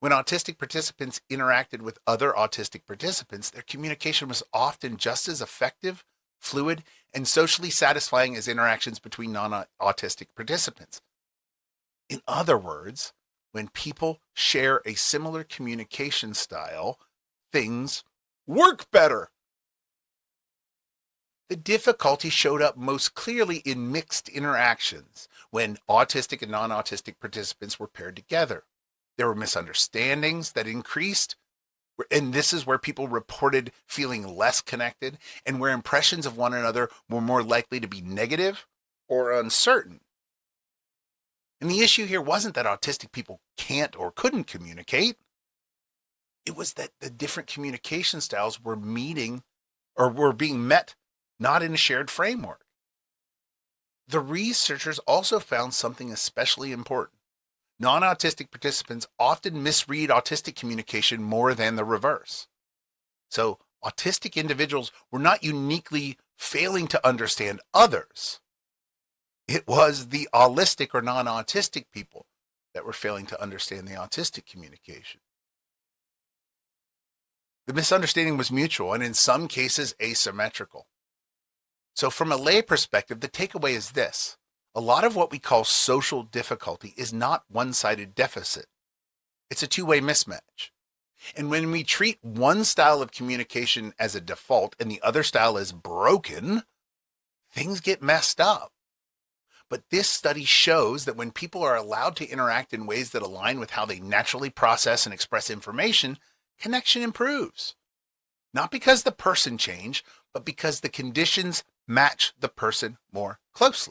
When autistic participants interacted with other autistic participants, their communication was often just as effective, fluid, and socially satisfying as interactions between non autistic participants. In other words, when people share a similar communication style, things work better. The difficulty showed up most clearly in mixed interactions when autistic and non autistic participants were paired together. There were misunderstandings that increased, and this is where people reported feeling less connected and where impressions of one another were more likely to be negative or uncertain. And the issue here wasn't that autistic people can't or couldn't communicate. It was that the different communication styles were meeting or were being met not in a shared framework. The researchers also found something especially important. Non-autistic participants often misread autistic communication more than the reverse. So autistic individuals were not uniquely failing to understand others. It was the allistic or non-autistic people that were failing to understand the autistic communication. The misunderstanding was mutual and in some cases asymmetrical. So from a lay perspective, the takeaway is this. A lot of what we call social difficulty is not one-sided deficit. It's a two-way mismatch. And when we treat one style of communication as a default and the other style as broken, things get messed up. But this study shows that when people are allowed to interact in ways that align with how they naturally process and express information, connection improves. Not because the person changed, but because the conditions match the person more closely.